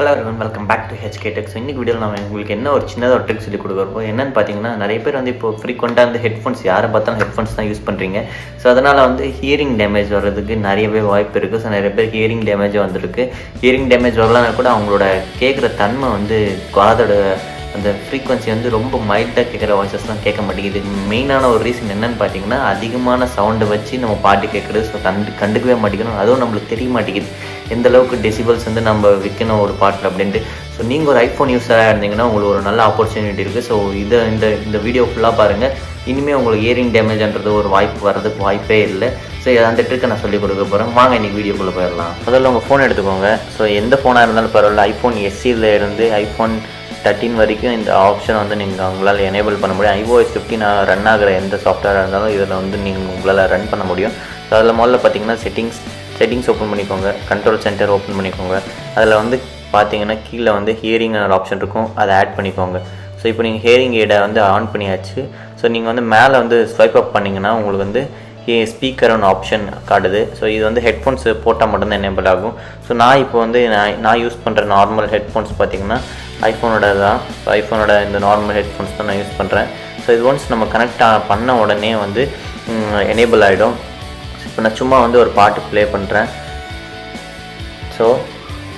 Hello everyone, welcome back to HK tech. So இன்றைக்கி வீடியோவில் நம்ம உங்களுக்கு என்ன ஒரு சின்னதாக ஒரு ட்ரிக் சொல்லி கொடுக்குறோம். என்னென்னு பார்த்தீங்கன்னா, நிறைய பேர் வந்து இப்போ ஃப்ரீக்வெண்ட்டாக வந்து ஹெட்ஃபோன்ஸ் யாரை பார்த்தாலும் ஹெட்ஃபோன்ஸ் தான் யூஸ் பண்ணுறீங்க. ஸோ அதனால் வந்து ஹியரிங் டேமேஜ் வர்றதுக்கு நிறையவே வாய்ப்பு இருக்குது. ஸோ நிறைய பேருக்கு ஹியரிங் டேமேஜ் வந்திருக்கு. ஹியரிங் டேமேஜ் வரலன்னா கூட அவங்களோட கேட்குற தன்மை வந்து காதோட அந்த ஃப்ரீக்வன்சி வந்து ரொம்ப மைல்டாக கேட்குற வாய்ஸஸ்லாம் கேட்க மாட்டேங்குது. மெயினான ஒரு ரீசன் என்னென்னு பார்த்தீங்கன்னா, அதிகமான சவுண்டை வச்சு நம்ம பாட்டு கேட்குறது. ஸோ கண்டுக்கவே மாட்டேங்கிறோம். அதுவும் நம்மளுக்கு தெரிய மாட்டேங்குது எந்த அளவுக்கு டெசிபல்ஸ் வந்து நம்ம விற்கணும் ஒரு பாட்டில் அப்படின்ட்டு. ஸோ நீங்கள் ஒரு ஐஃபோன் யூஸராக இருந்தீங்கன்னா உங்களுக்கு ஒரு நல்ல ஆப்பர்ச்சுனிட்டி இருக்குது. ஸோ இந்த வீடியோ ஃபுல்லாக பாருங்கள். இனிமேல் உங்களுக்கு இயரிங் டேமேஜ்ன்றது ஒரு வாய்ப்பு வர்றதுக்கு வாய்ப்பே இல்லை. ஸோ அந்த ட்ரிக்கை நான் சொல்லிக் கொடுக்க போகிறேன். வாங்க இன்றைக்கி வீடியோக்குள்ளே போயிடலாம். முதல்ல உங்கள் ஃபோன் எடுத்துக்கோங்க. ஸோ எந்த ஃபோனாக இருந்தாலும் பரவாயில்ல, ஐஃபோன் எஸ்சியில் இருந்து ஐஃபோன் 13 வரைக்கும் இந்த ஆப்ஷன் வந்து நீங்கள் உங்களால் எனேபிள் பண்ண முடியும். iOS 15 ரன் ஆகிற எந்த சாஃப்ட்வேராக இருந்தாலும் இதில் வந்து நீங்கள் உங்களால் ரன் பண்ண முடியும். ஸோ அதில் முதல்ல பார்த்தீங்கன்னா செட்டிங்ஸ் ஓப்பன் பண்ணிக்கோங்க. கண்ட்ரோல் சென்டர் ஓப்பன் பண்ணிக்கோங்க. அதில் வந்து பார்த்தீங்கன்னா கீழே வந்து ஹியரிங் ஆப்ஷன் இருக்கும், அதை ஆட் பண்ணிக்கோங்க. ஸோ இப்போ நீங்கள் ஹியரிங் எய்டை வந்து ஆன் பண்ணியாச்சு. ஸோ நீங்கள் வந்து மேலே வந்து ஸ்வைப் அப் பண்ணிங்கன்னா உங்களுக்கு வந்து ஸ்பீக்கர்னு ஆப்ஷன் காட்டுது. ஸோ இது வந்து ஹெட்ஃபோன்ஸ் போட்டால் மட்டும்தான் எனேபிள் ஆகும். ஸோ நான் இப்போ வந்து நான் யூஸ் பண்ணுற நார்மல் ஹெட்ஃபோன்ஸ் பார்த்திங்கன்னா ஐஃபோனோட தான். ஸோ ஐஃபோனோட இந்த நார்மல் ஹெட்ஃபோன்ஸ் தான் நான் யூஸ் பண்ணுறேன். ஸோ இது ஒன்ஸ் நம்ம கனெக்ட் பண்ண உடனே வந்து எனேபிள் ஆகிடும். இப்போ நான் சும்மா வந்து ஒரு பாட்டு ப்ளே பண்ணுறேன். ஸோ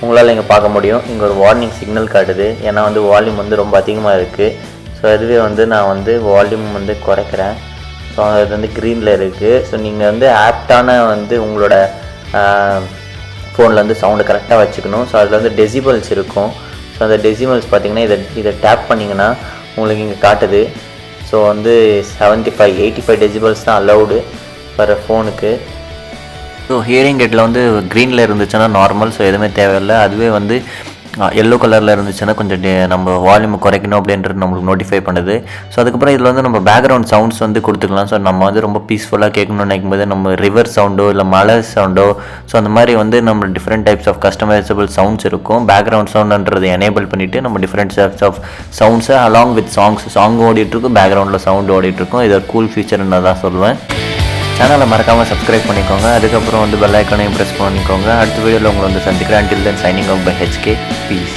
உங்களால் இங்கே பார்க்க முடியும், இங்கே ஒரு வார்னிங் சிக்னல் காட்டுது. ஏன்னா வந்து வால்யூம் வந்து ரொம்ப அதிகமாக இருக்குது. ஸோ அதுவே வந்து நான் வந்து வால்யூம் வந்து குறைக்கிறேன். ஸோ அது வந்து க்ரீனில் இருக்குது. ஸோ நீங்கள் வந்து ஆப்டான வந்து உங்களோட ஃபோனில் வந்து சவுண்டை கரெக்டாக வச்சுக்கணும். ஸோ அதில் வந்து டெசிபல்ஸ் இருக்கும். ஸோ அந்த டெசிபல்ஸ் பார்த்திங்கன்னா இதை டேப் பண்ணிங்கன்னா உங்களுக்கு இங்கே காட்டுது. ஸோ வந்து 85 டெசிபல்ஸ் தான் அலௌடு வர ஃபோனுக்கு. ஸோ ஹியரிங் எய்டில் வந்து க்ரீனில் இருந்துச்சுன்னா நார்மல், ஸோ எதுவுமே தேவையில்லை. அதுவே வந்து எல்லோ கலரில் இருந்துச்சுன்னா கொஞ்சம் நம்ம வால்யூம் குறைக்கணும் அப்படின்றது நம்மளுக்கு நோட்டிஃபை பண்ணுது. ஸோ அதுக்கப்புறம் இதில் வந்து நம்ம பேக்ரவுண்ட் சவுண்ட்ஸ் வந்து கொடுத்துக்கலாம். ஸோ நம்ம வந்து ரொம்ப பீஸ்ஃபுல்லாக கேட்கணும்னு நினைக்கும்போது நம்ம ரிவர் சவுண்டோ இல்லை மலை சவுண்டோ, ஸோ அந்த மாதிரி வந்து நம்ம different types of customisable sounds இருக்கும். பேக்ரவுண்ட் சவுண்டுன்றதை எனேபிள் பண்ணிவிட்டு நம்ம டிஃப்ரெண்ட் டைப்ஸ் ஆஃப் சவுண்ட்ஸை அலாங் வித் சாங் ஓடிட்டுருக்கும், பேக்ரவுண்டில் சவுண்ட் ஓடிட்டுருக்கும். இது ஒரு கூல் ஃபீச்சர்னு நான் தான் சொல்லுவேன். சேனலை மறக்காமல் சப்ஸ்கிரைப் பண்ணிக்கோங்க. அதுக்கப்புறம் வந்து பெல் ஐக்கானையும் ப்ரெஸ் பண்ணிக்கோங்க. அடுத்த வீடியோவில் உங்களை வந்து சந்திக்கிறேன். Until then, signing off by HK. Peace.